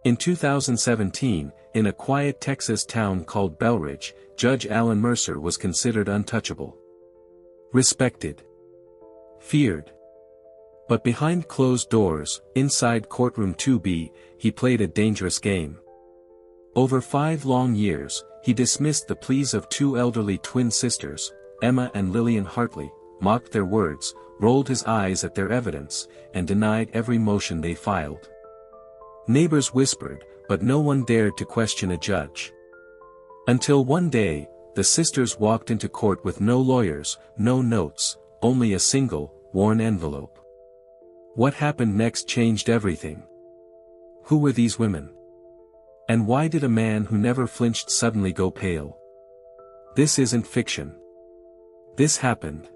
In 2017, in a quiet Texas town called Belridge, Judge Alan Mercer was considered untouchable. Respected. Feared. But behind closed doors, inside courtroom 2B, he played a dangerous game. Over 5 long years, he dismissed the pleas of 2 elderly twin sisters, Emma and Lillian Hartley, mocked their words, rolled his eyes at their evidence, and denied every motion they filed. Neighbors whispered, but no one dared to question a judge. Until one day, the sisters walked into court with no lawyers, no notes, only a single, worn envelope. What happened next changed everything. Who were these women? And why did a man who never flinched suddenly go pale? This isn't fiction. This happened.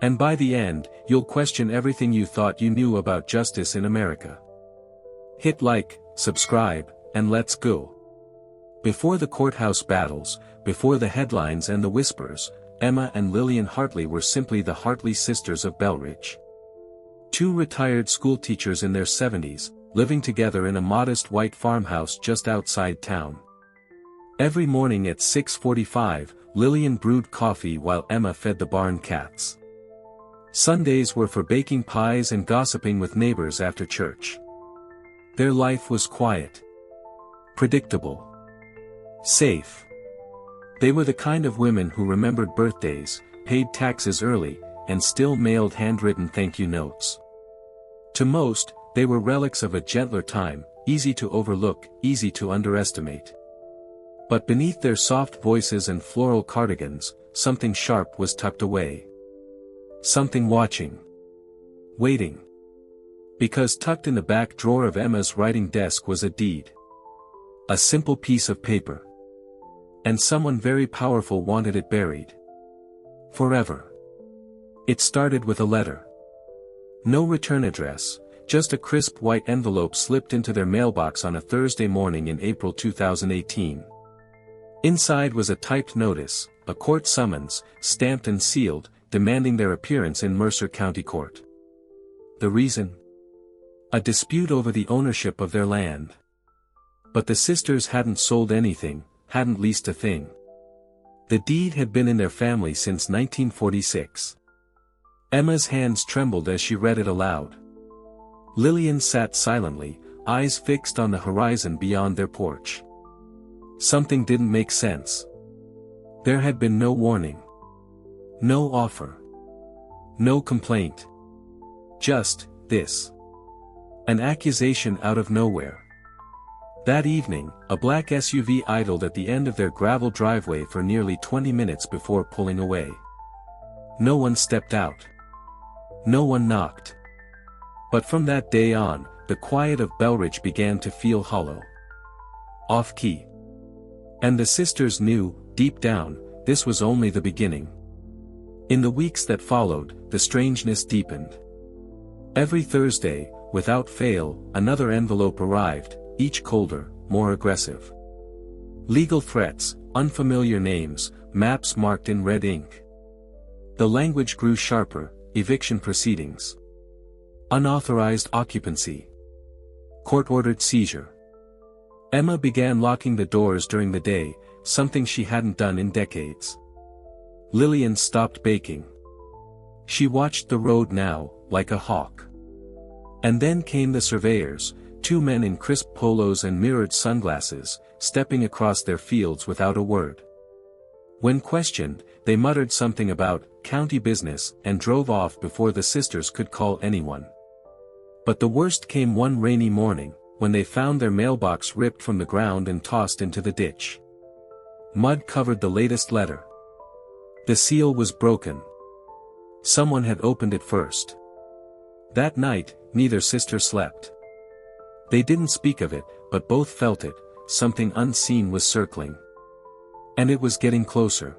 And by the end, you'll question everything you thought you knew about justice in America. Hit like, subscribe, and let's go. Before the courthouse battles, before the headlines and the whispers, Emma and Lillian Hartley were simply the Hartley sisters of Belridge. 2 retired schoolteachers in their 70s, living together in a modest white farmhouse just outside town. Every morning at 6:45, Lillian brewed coffee while Emma fed the barn cats. Sundays were for baking pies and gossiping with neighbors after church. Their life was quiet. Predictable. Safe. They were the kind of women who remembered birthdays, paid taxes early, and still mailed handwritten thank you notes. To most, they were relics of a gentler time, easy to overlook, easy to underestimate. But beneath their soft voices and floral cardigans, something sharp was tucked away. Something watching. Waiting. Because tucked in the back drawer of Emma's writing desk was a deed. A simple piece of paper. And someone very powerful wanted it buried. Forever. It started with a letter. No return address, just a crisp white envelope slipped into their mailbox on a Thursday morning in April 2018. Inside was a typed notice, a court summons, stamped and sealed, demanding their appearance in Mercer County Court. The reason? A dispute over the ownership of their land. But the sisters hadn't sold anything, hadn't leased a thing. The deed had been in their family since 1946. Emma's hands trembled as she read it aloud. Lillian sat silently, eyes fixed on the horizon beyond their porch. Something didn't make sense. There had been no warning. No offer. No complaint. Just this. An accusation out of nowhere. That evening, a black SUV idled at the end of their gravel driveway for nearly 20 minutes before pulling away. No one stepped out. No one knocked. But from that day on, the quiet of Belridge began to feel hollow. Off-key. And the sisters knew, deep down, this was only the beginning. In the weeks that followed, the strangeness deepened. Every Thursday, without fail, another envelope arrived, each colder, more aggressive. Legal threats, unfamiliar names, maps marked in red ink. The language grew sharper, eviction proceedings. Unauthorized occupancy. Court-ordered seizure. Emma began locking the doors during the day, something she hadn't done in decades. Lillian stopped baking. She watched the road now, like a hawk. And then came the surveyors, 2 men in crisp polos and mirrored sunglasses, stepping across their fields without a word. When questioned, they muttered something about county business and drove off before the sisters could call anyone. But the worst came one rainy morning, when they found their mailbox ripped from the ground and tossed into the ditch. Mud covered the latest letter. The seal was broken. Someone had opened it first. That night, neither sister slept. They didn't speak of it, but both felt it, something unseen was circling. And it was getting closer.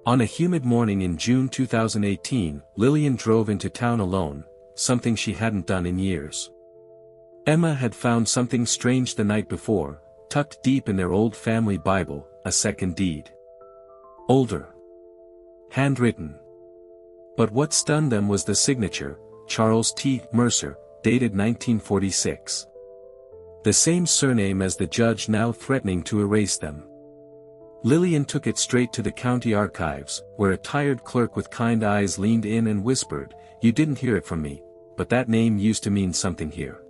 On a humid morning in June 2018, Lillian drove into town alone, something she hadn't done in years. Emma had found something strange the night before, tucked deep in their old family Bible, a second deed. Older. Handwritten. But what stunned them was the signature, Charles T. Mercer, dated 1946. The same surname as the judge, now threatening to erase them. Lillian took it straight to the county archives, where a tired clerk with kind eyes leaned in and whispered, "You didn't hear it from me, but that name used to mean something here."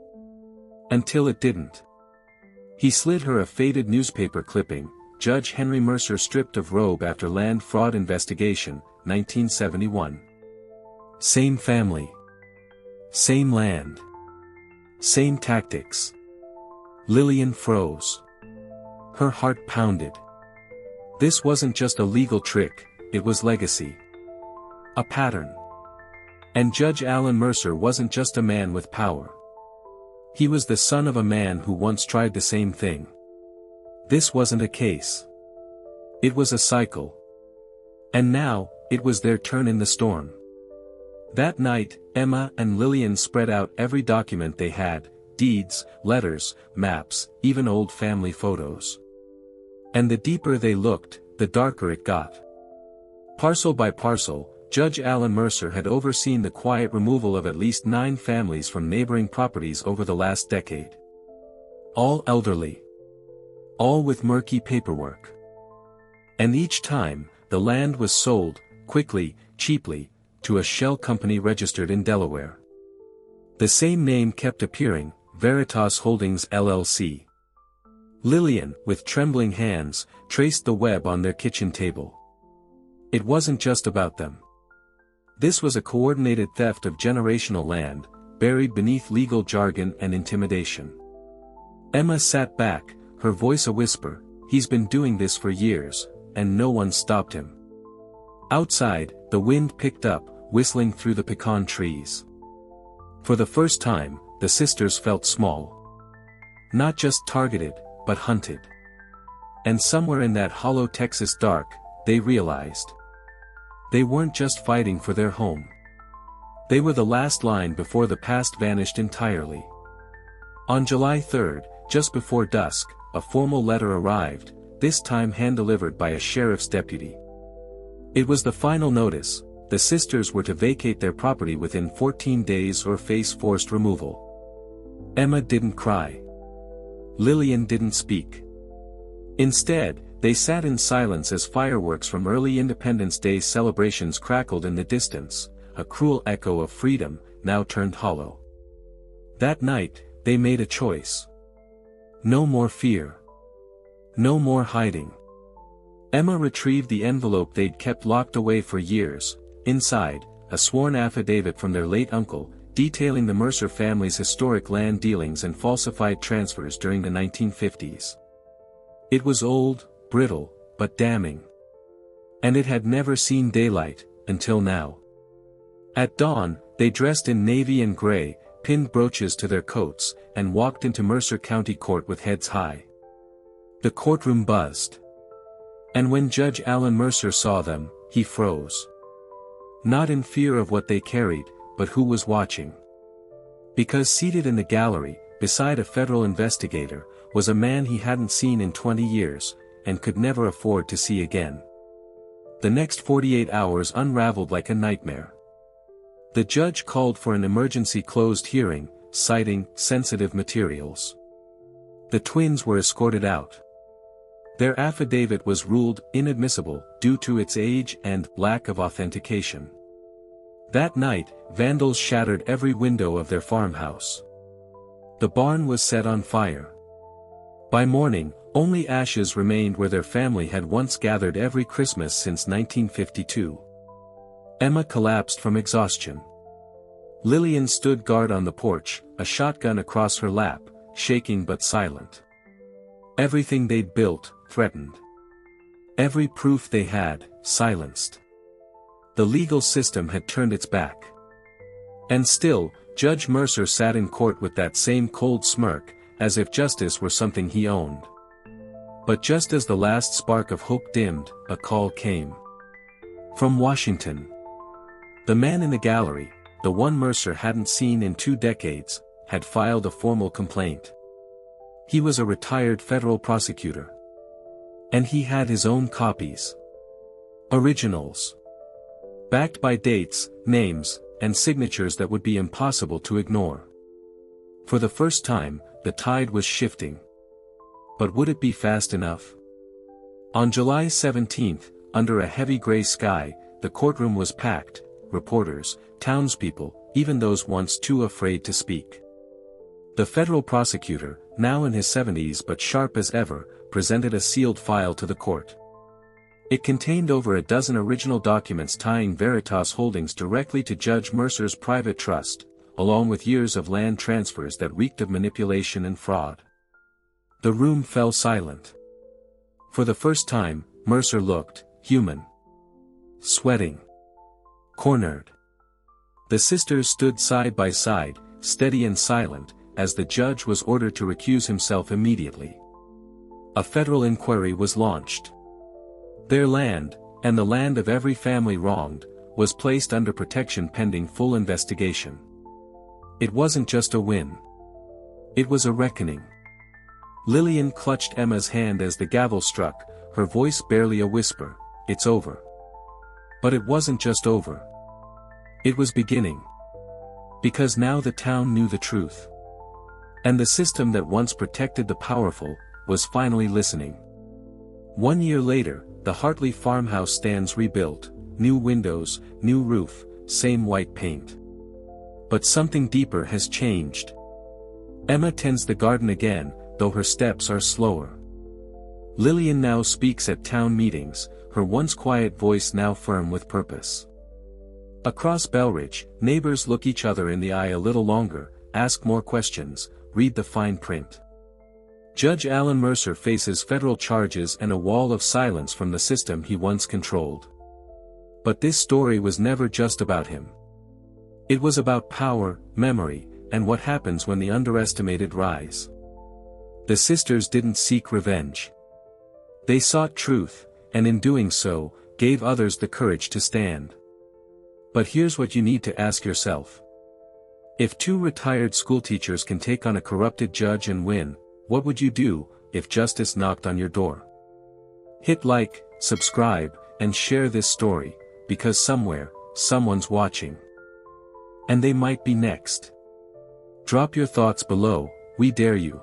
Until it didn't. He slid her a faded newspaper clipping, Judge Henry Mercer stripped of robe after land fraud investigation, 1971. Same family. Same land. Same tactics. Lillian froze. Her heart pounded. This wasn't just a legal trick, it was legacy. A pattern. And Judge Alan Mercer wasn't just a man with power. He was the son of a man who once tried the same thing. This wasn't a case. It was a cycle. And now, it was their turn in the storm. That night, Emma and Lillian spread out every document they had, deeds, letters, maps, even old family photos. And the deeper they looked, the darker it got. Parcel by parcel, Judge Alan Mercer had overseen the quiet removal of at least 9 families from neighboring properties over the last decade. All elderly. All with murky paperwork. And each time, the land was sold, quickly, cheaply, to a shell company registered in Delaware. The same name kept appearing, Veritas Holdings LLC. Lillian, with trembling hands, traced the web on their kitchen table. It wasn't just about them. This was a coordinated theft of generational land, buried beneath legal jargon and intimidation. Emma sat back, her voice a whisper. He's been doing this for years, and no one stopped him. Outside, the wind picked up, whistling through the pecan trees. For the first time, the sisters felt small. Not just targeted, but hunted. And somewhere in that hollow Texas dark, they realized. They weren't just fighting for their home. They were the last line before the past vanished entirely. On July 3rd, just before dusk, a formal letter arrived, this time hand-delivered by a sheriff's deputy. It was the final notice. The sisters were to vacate their property within 14 days or face forced removal. Emma didn't cry. Lillian didn't speak. Instead, they sat in silence as fireworks from early Independence Day celebrations crackled in the distance, a cruel echo of freedom, now turned hollow. That night, they made a choice. No more fear. No more hiding. Emma retrieved the envelope they'd kept locked away for years. Inside, a sworn affidavit from their late uncle, detailing the Mercer family's historic land dealings and falsified transfers during the 1950s. It was old, brittle, but damning. And it had never seen daylight, until now. At dawn, they dressed in navy and gray, pinned brooches to their coats, and walked into Mercer County Court with heads high. The courtroom buzzed. And when Judge Alan Mercer saw them, he froze. Not in fear of what they carried, but who was watching. Because seated in the gallery, beside a federal investigator, was a man he hadn't seen in 20 years, and could never afford to see again. The next 48 hours unraveled like a nightmare. The judge called for an emergency closed hearing, citing sensitive materials. The twins were escorted out. Their affidavit was ruled inadmissible due to its age and lack of authentication. That night, vandals shattered every window of their farmhouse. The barn was set on fire. By morning, only ashes remained where their family had once gathered every Christmas since 1952. Emma collapsed from exhaustion. Lillian stood guard on the porch, a shotgun across her lap, shaking but silent. Everything they'd built, threatened. Every proof they had, silenced. The legal system had turned its back. And still, Judge Mercer sat in court with that same cold smirk, as if justice were something he owned. But just as the last spark of hope dimmed, a call came. From Washington. The man in the gallery, the one Mercer hadn't seen in 2 decades, had filed a formal complaint. He was a retired federal prosecutor. And he had his own copies. Originals. Backed by dates, names, and signatures that would be impossible to ignore. For the first time, the tide was shifting. But would it be fast enough? On July 17, under a heavy gray sky, the courtroom was packed, reporters, townspeople, even those once too afraid to speak. The federal prosecutor, now in his 70s but sharp as ever, presented a sealed file to the court. It contained over a dozen original documents tying Veritas Holdings directly to Judge Mercer's private trust, along with years of land transfers that reeked of manipulation and fraud. The room fell silent. For the first time, Mercer looked human. Sweating. Cornered. The sisters stood side by side, steady and silent, as the judge was ordered to recuse himself immediately. A federal inquiry was launched. Their land, and the land of every family wronged, was placed under protection pending full investigation. It wasn't just a win. It was a reckoning. Lillian clutched Emma's hand as the gavel struck, her voice barely a whisper, "It's over." But it wasn't just over. It was beginning. Because now the town knew the truth. And the system that once protected the powerful, was finally listening. 1 year later, the Hartley farmhouse stands rebuilt, new windows, new roof, same white paint. But something deeper has changed. Emma tends the garden again, though her steps are slower. Lillian now speaks at town meetings, her once quiet voice now firm with purpose. Across Belridge, neighbors look each other in the eye a little longer, ask more questions, read the fine print. Judge Alan Mercer faces federal charges and a wall of silence from the system he once controlled. But this story was never just about him. It was about power, memory, and what happens when the underestimated rise. The sisters didn't seek revenge. They sought truth, and in doing so, gave others the courage to stand. But here's what you need to ask yourself. If two retired schoolteachers can take on a corrupted judge and win, what would you do, if justice knocked on your door? Hit like, subscribe, and share this story, because somewhere, someone's watching. And they might be next. Drop your thoughts below, we dare you.